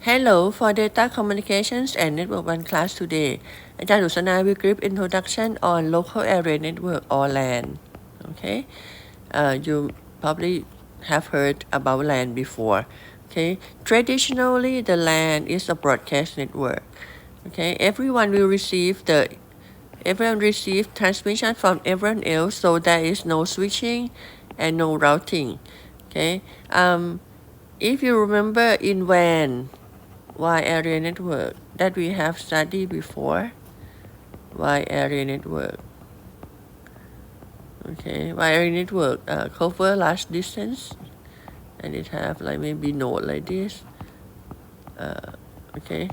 Hello, for data communications and network one class today อาจารย์อุษณา will give introduction on local area network or LAN. Okay, you probably have heard about LAN before. Okay, traditionally the LAN is a broadcast network. Okay, everyone receive transmission from everyone else, so there is no switching and no routing. Okay, if you remember in WAN, wide area network that we have studied before, wide area network. Okay, wide area network cover large distance, and it have like maybe node like this. Okay,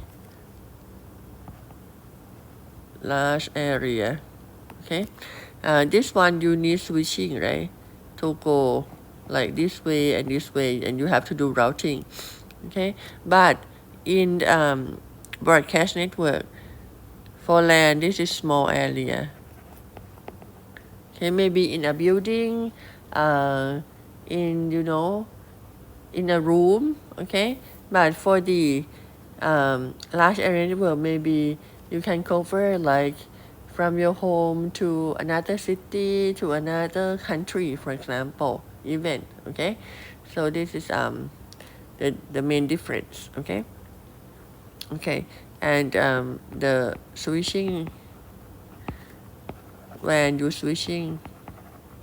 large area. Okay, this one you need switching, right, to go like this way and this way, and you have to do routing. Okay, but in broadcast network for LAN, this is small area. Okay, maybe in a building, in in a room. Okay, but for the large area network, maybe you can cover like from your home to another city to another country, for example, even. Okay, so this is the main difference. Okay, and the switching, when you switching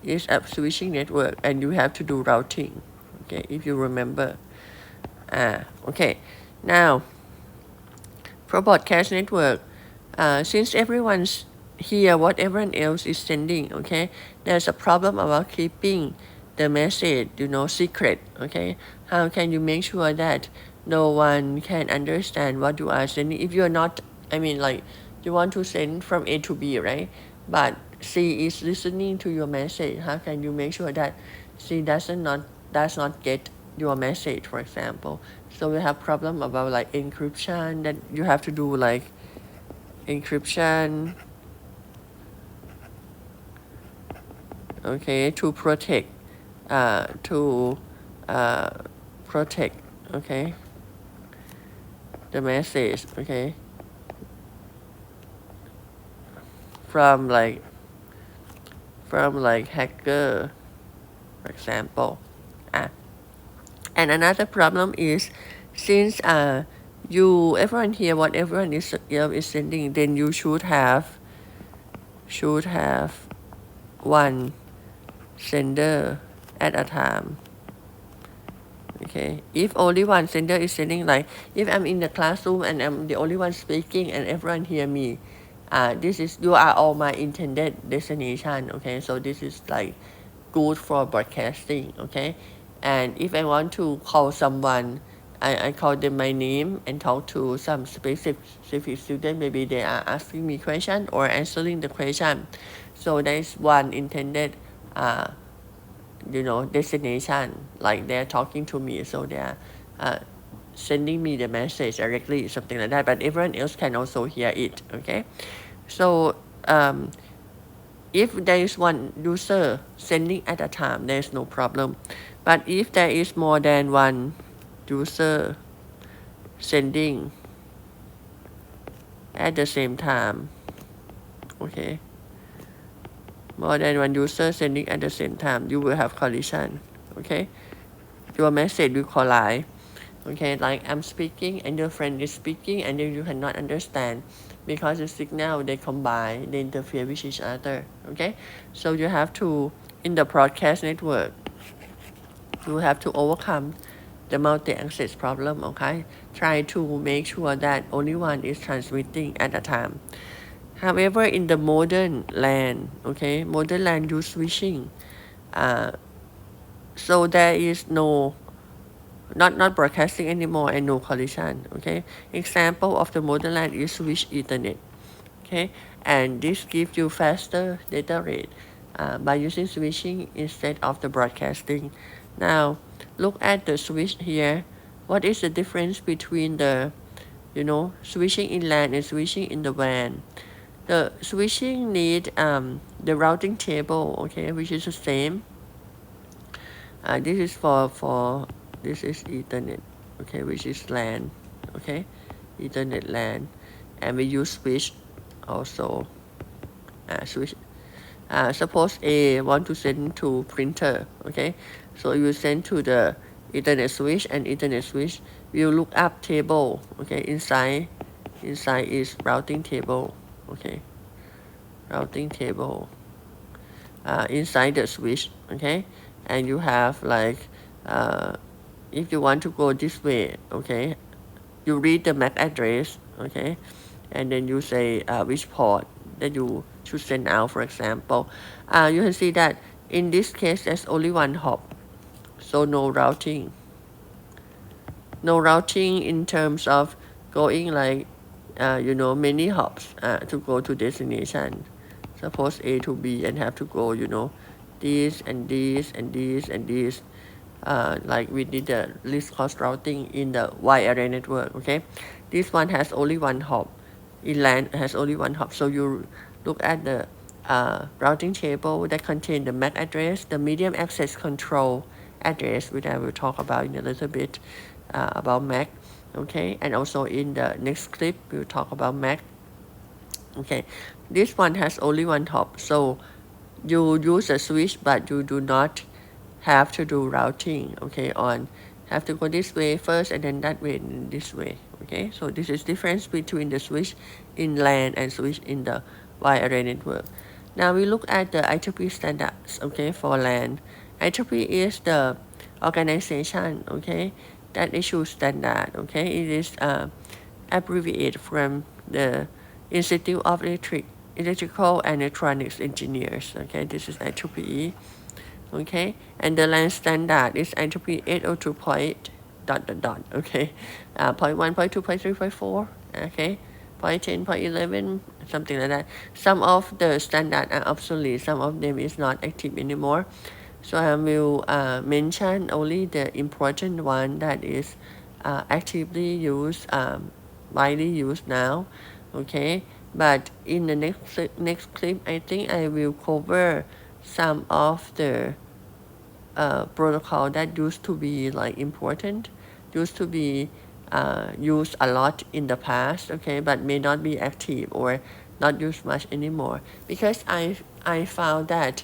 is a switching network, and you have to do routing. Okay, if you remember. Okay, now for broadcast network, since everyone's hear what everyone else is sending, okay, there's a problem about keeping the message, secret. Okay, how can you make sure that no one can understand what you are sending? If you're not, like you want to send from A to B, right? But C is listening to your message. How can you make sure that C does not get your message, for example? So we have problem about like encryption, that you have to do like encryption, okay, to protect, okay, the message, okay, from hacker, for example. And another problem is, since everyone hear what everyone is sending, then you should have one sender at a time. Okay, if only one sender is sending, like if I'm in the classroom and I'm the only one speaking and everyone hear me, you are all my intended destination. Okay, so this is like good for broadcasting. Okay, and if I want to call someone, I call them my name and talk to some specific student. Maybe they are asking me question or answering the question. So there is one intended destination, like they're talking to me, so they're sending me the message directly, something like that, but everyone else can also hear it. Okay, so if there is one user sending at a time, there is no problem. But if there is more than one user sending at the same time, okay, more than one user sending at the same time, you will have collision. Okay, your message will collide. Okay, like I'm speaking and your friend is speaking, and then you cannot understand because the signal they combine, they interfere with each other. Okay, so you have to, in the broadcast network, you have to overcome the multi-access problem. Okay, try to make sure that only one is transmitting at a time. However, in the modern LAN, okay, modern LAN use switching, so there is not broadcasting anymore and no collision. Okay, example of the modern LAN is switch Ethernet. Okay, and this gives you faster data rate by using switching instead of the broadcasting. Now look at the switch here. What is the difference between the switching in LAN and switching in the WAN? The switching need the routing table, okay, which is the same. This is for this is Ethernet, okay, which is LAN. okay, Ethernet LAN, and we use switch also. Switch. Suppose A want to send to printer, okay, so you send to the Ethernet switch, and Ethernet switch will look up table, okay, inside is routing table, okay, routing table inside the switch, okay, and you have like if you want to go this way, okay, you read the MAC address, okay, and then you say which port that you should send out, for example. You can see that in this case there's only one hop, so no routing. No routing in terms of going like many hops to go to destination. Suppose A to B and have to go this and this and this and this, like we did the least cost routing in the wide array network, okay. This one has only one hop. In LAN has only one hop, so you look at the routing table that contain the MAC address, the medium access control address, which I will talk about in a little bit about MAC, okay, and also in the next clip we'll talk about MAC, okay. This one has only one hop, so you use a switch, but you do not have to do routing, okay, on have to go this way first and then that way and this way, okay. So this is difference between the switch in LAN and switch in the wide array network. Now we look at the IEEE standards, okay, for LAN. IEEE is the organization, okay, that issues standard, okay. It is abbreviated from the Institute of Electrical and Electronics Engineers, okay. This is IEEE, okay, and the LAN standard is IEEE 802 point dot, okay, point 1, point 2, point 3, point 4, okay, point 10, point 11, something like that. Some of the standards are obsolete, some of them is not active anymore, so I will mention only the important one that is actively used, widely used now, okay. But in the next clip, I think I will cover some of the protocol that used to be like important, used to be used a lot in the past, okay, but may not be active or not used much anymore, because I found that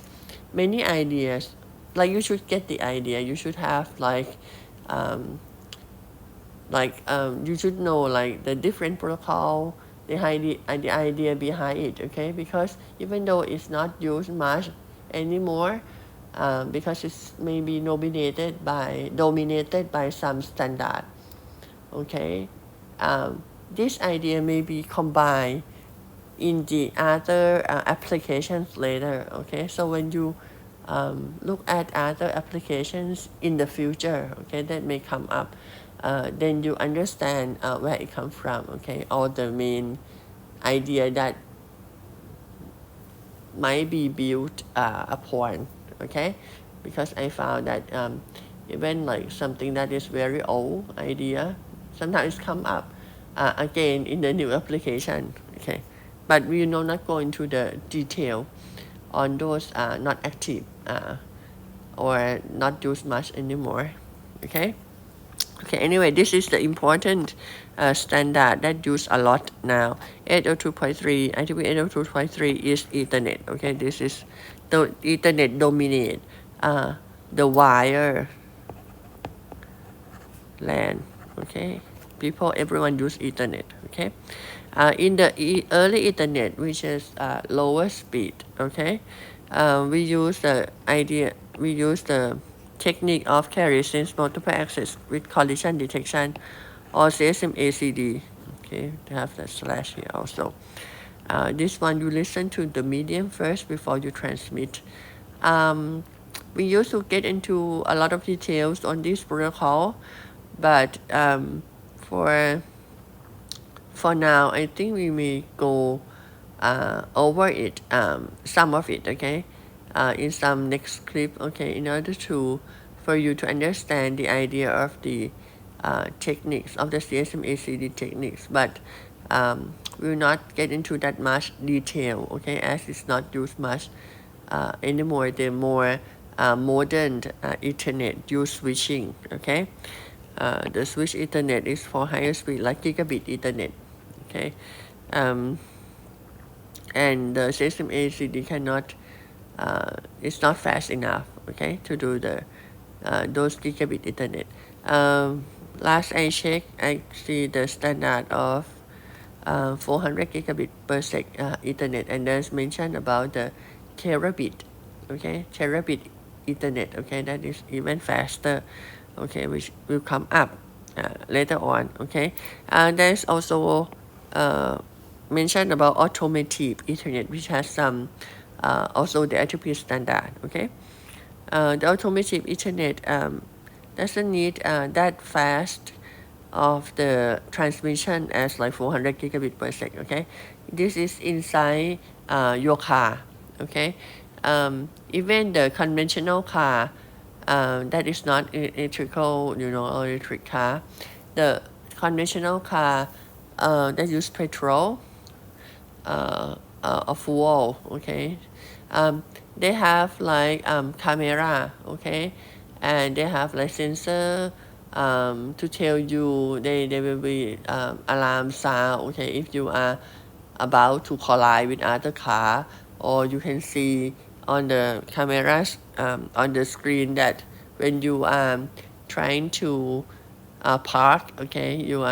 many ideas, like you should get the idea, you should have you should know like the different protocol, the idea behind it, okay, because even though it's not used much anymore, because it's maybe dominated by some standard, okay, this idea may be combined in the other applications later, okay. So when you look at other applications in the future, okay, that may come up, then you understand where it comes from, okay, or the main idea that might be built upon, okay, because I found that even like something that is very old idea sometimes come up again in the new application, okay, but we will not go into the detail on those not active or not used much anymore, okay. Okay, anyway, this is the important standard that used a lot now. 802.3, IEEE 802.3 is Ethernet, okay. This is the Ethernet dominate the wire LAN, okay. Everyone use Ethernet, okay. In the early Ethernet, which is lower speed, okay, we use the technique of carrier sense multiple access with collision detection, or CSMACD, okay, to have the slash here also. This one you listen to the medium first before you transmit. We used to get into a lot of details on this protocol, but for now, I think we may go over it, some of it, okay, in some next clip, okay, in order for you to understand the idea of the techniques of the CSMACD techniques, but we will not get into that much detail, okay, as it's not used much anymore. The more modern Ethernet use switching, okay. The switch Ethernet is for higher speed, like gigabit Ethernet. Okay, and the system ACD cannot. It's not fast enough. Okay, to do those gigabit Ethernet. Last I checked, I see the standard of 400 gigabit per sec Ethernet, and there's mention about the terabit. Okay, terabit Ethernet. Okay, that is even faster. Okay, which will come up later on. Okay, there's also mention about automotive Ethernet, which has some also the IEEE standard. Okay, the automotive Ethernet doesn't need that fast of the transmission as like 400 gigabit per second. Okay, this is inside your car. Okay, even the conventional car that is not electrical, or electric car, the conventional car that use petrol or fuel. Okay, they have like camera. Okay, and they have like sensor to tell you. They will be alarm sound. Okay, if you are about to collide with other car, or you can see on the cameras on the screen that when you are trying to park. Okay, you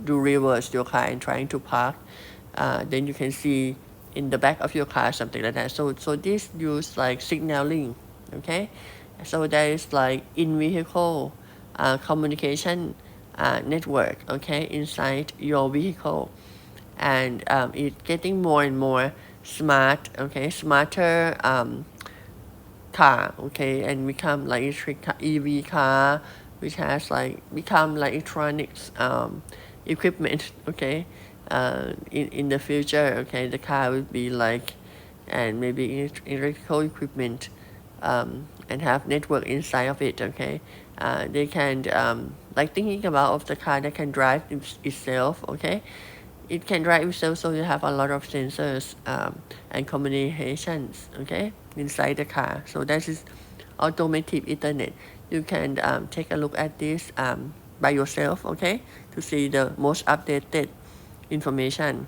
do reverse your car and trying to park, then you can see in the back of your car something like that. So this use like signaling. Okay, so there is like in vehicle communication network. Okay, inside your vehicle, and it's getting more and more smart. Okay, smarter car. Okay, and become like electric car, EV car, which has like become like electronics equipment. Okay, in the future. Okay, the car will be like, and maybe electrical equipment, and have network inside of it. Okay, they can like thinking about of the car that can drive itself. Okay, it can drive itself, so you have a lot of sensors and communications. Okay, inside the car. So that is automotive Ethernet. You can take a look at this by yourself. Okay, to see the most updated information.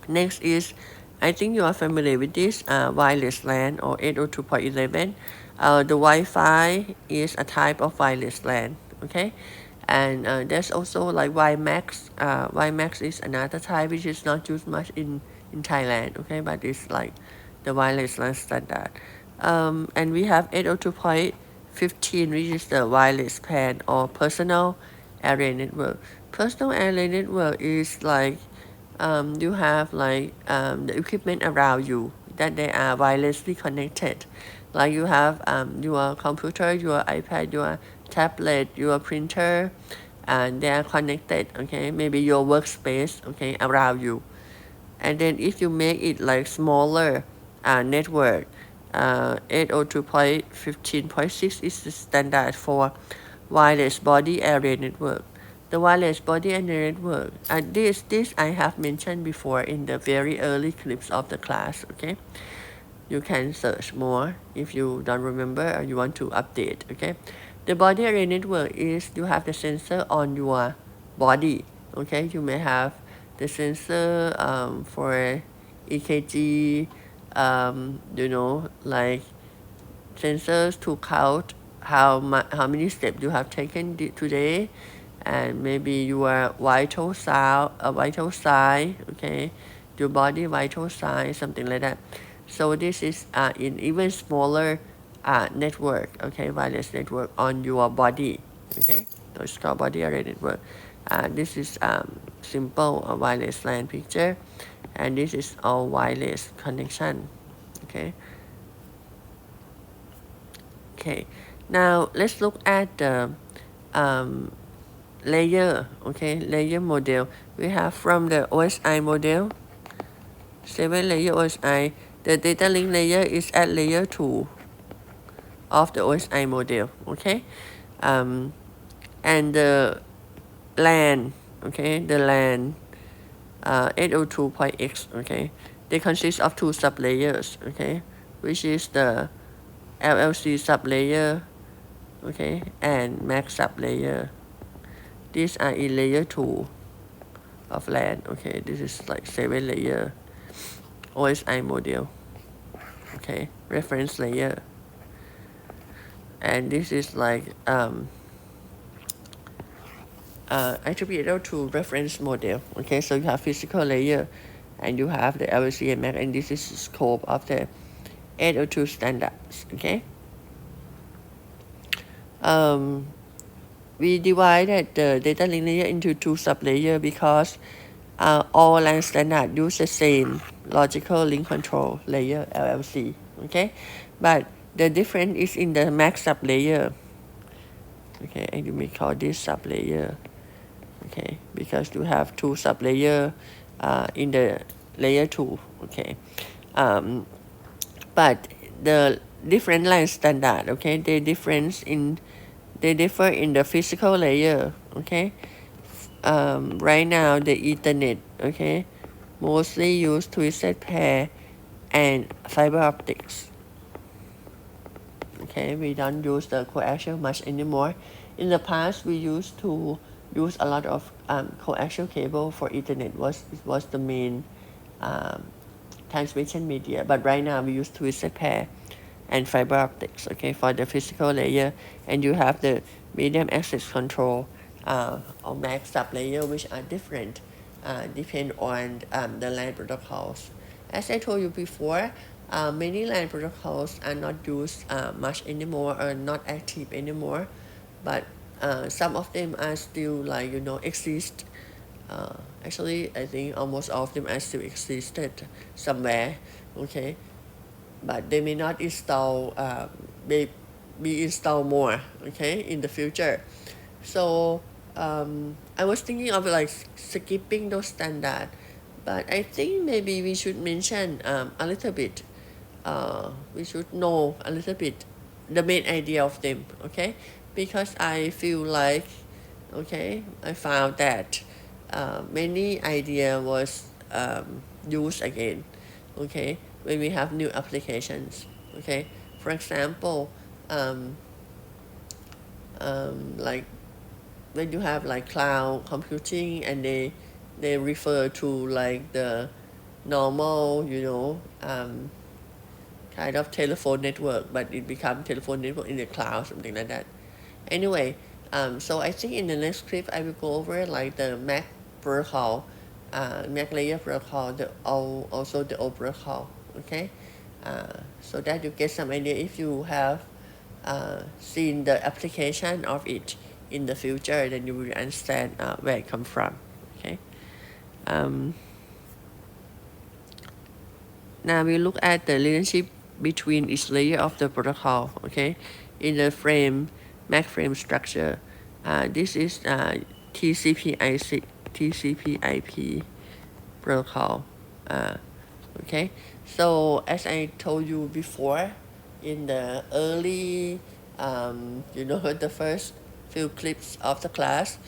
Next is, I think you are familiar with this wireless LAN or 802.11. The Wi-Fi is a type of wireless LAN. Okay, and there's also like WiMAX. WiMAX is another type which is not used much in Thailand. Okay, but it's like the wireless LAN standard. And we have 802.15, which is the wireless PAN or personal area network. Personal area network is like you have like the equipment around you that they are wirelessly connected. Like you have your computer, your iPad, your tablet, your printer, and they are connected. Okay, maybe your workspace. Okay, around you. And then if you make it like smaller network, 802.15.6 is the standard for wireless body area network. The wireless body area network, this I have mentioned before in the very early clips of the class. Okay, you can search more if you don't remember or you want to update. Okay, the body area network is you have the sensor on your body. Okay, you may have the sensor for EKG, like sensors to count how many steps you have taken today, and maybe your vital sign. Okay, your body vital sign, something like that. So this is in even smaller network. Okay, wireless network on your body. Okay, so it's called body area network. This is simple wireless LAN picture, and this is all wireless connection. Okay. Okay. Now let's look at the layer. Okay, layer model. We have from the OSI model, 7-layer OSI. The data link layer is at layer 2 of the OSI model. Okay, and the LAN. Okay, the LAN 802.x. Okay, they consist of 2 sublayers. Okay, which is the LLC sublayer okay, and MAC sub layer. These are in layer 2 of LAN. Okay, this is like 7 layer OSI model. Okay, reference layer. And this is like attributable to reference model. Okay, so you have physical layer and you have the LLC and MAC, and this is the scope of the 802 standards. Okay. We divided the data link layer into 2 sub-layers because all LAN standards use the same logical link control layer, LLC. Okay, but the difference is in the MAC sub-layer. Okay, and you may call this sub-layer. Okay, because you have 2 sub-layer in the layer 2. Okay, but the different line standard. Okay, they differ in the physical layer. Okay, right now the Ethernet. Okay, mostly use twisted pair and fiber optics. Okay, we don't use the coaxial much anymore. In the past, we used to use a lot of coaxial cable for Ethernet. It was the main transmission media. But right now, we use twisted pair and fiber optics. Okay, for the physical layer, and you have the medium access control or MAC sub layer, which are different, depend on the LAN protocols. As I told you before, many LAN protocols are not used much anymore or not active anymore, but some of them are still exist. Actually, I think almost all of them are still existed somewhere. Okay, but they may not install, be installed more. Okay, in the future. So I was thinking of like skipping those standard, but I think maybe we should mention a little bit. We should know a little bit the main idea of them. Okay, because I feel like, okay, I found that many idea was used again. Okay, when we have new applications. Okay, for example, like when you have like cloud computing and they refer to like the normal, kind of telephone network, but it becomes telephone network in the cloud, something like that. Anyway, so I think in the next clip I will go over like the MAC protocol, MAC layer protocol, also the O protocol. Okay, so that you get some idea if you have seen the application of it in the future, then you will understand where it comes from. Okay. Now we look at the relationship between each layer of the protocol. Okay, in the frame MAC frame structure. This is TCP/IP protocol. Okay, so as I told you before, in the early, the first few clips of the class,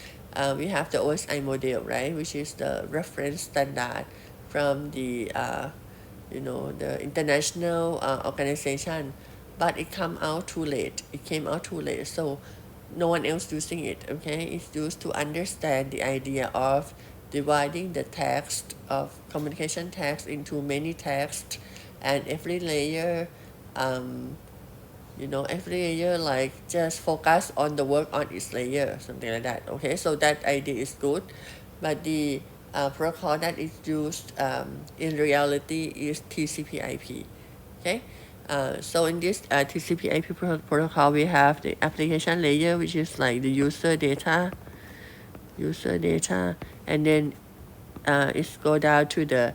we have the OSI model, right, which is the reference standard from the the international organization, but it came out too late. So no one else using it. Okay, it's used to understand the idea of dividing the text of communication text into many texts, and every layer like just focus on the work on its layer, something like that. Okay, so that idea is good, but the protocol that is used in reality is TCP/IP. Okay, so in this TCP/IP protocol, we have the application layer, which is like the user data, and then it go down to the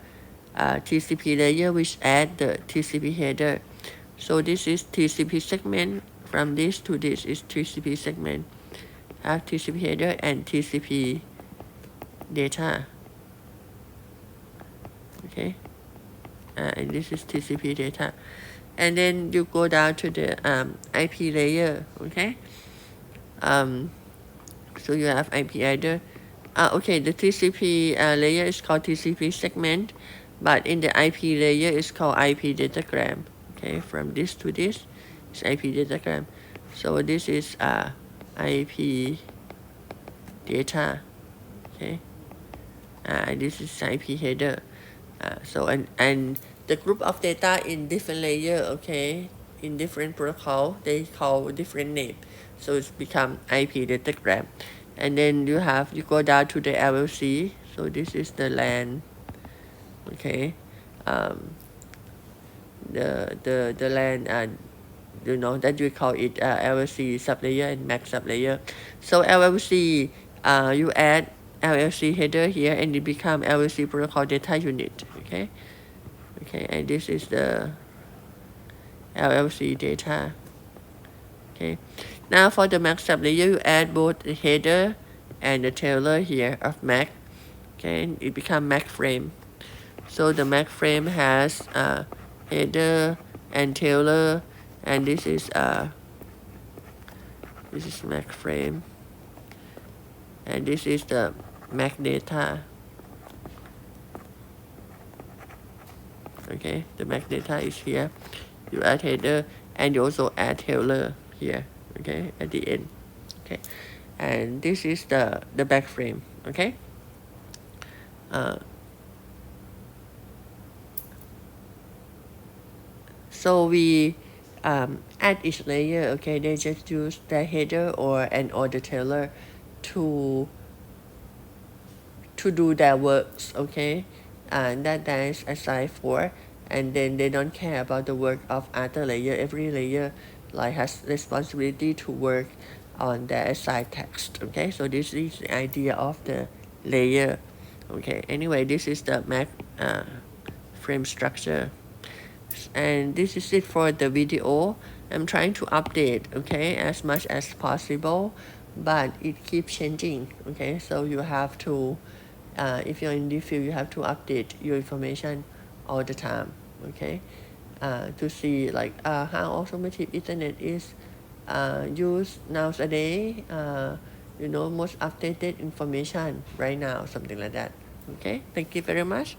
TCP layer, which add the TCP header. So this is TCP segment. From this to this is TCP segment. Have TCP header and TCP data. Okay, and this is TCP data, and then you go down to the IP layer. Okay, so you have IP header. Okay, the TCP layer is called TCP segment, but in the IP layer is called IP datagram. Okay, from this to this is IP datagram. So this is IP data. Okay. This is IP header. So and the group of data in different layer, okay, in different protocol, they call different name. So it's become IP datagram. And then you go down to the LLC. So this is the LAN, okay. The LAN that we call it LLC sublayer and MAC sublayer. So LLC, you add LLC header here and it become LLC protocol data unit. Okay. Okay, and this is the LLC data. Okay. Now for the MAC sublayer, you add both the header and the tailor here of MAC. Okay, and it become MAC frame. So the MAC frame has header and tailor, and this is MAC frame, and this is the MAC data. Okay, the MAC data is here. You add header and you also add tailor here. Okay, at the end. Okay, and this is the back frame. Okay. So we add each layer. Okay, they just use the header or the tailor to do their works. Okay, and that is assigned for, and then they don't care about the work of other layer. Every layer like has responsibility to work on their assigned text. Okay, so this is the idea of the layer. Okay, anyway, this is the Mac frame structure. And this is it for the video. I'm trying to update, okay, as much as possible, but it keeps changing. Okay, so you have to if you're in this field, you have to update your information all the time. Okay, to see like how automotive Ethernet is used nowadays. Most updated information right now, something like that. Okay, thank you very much.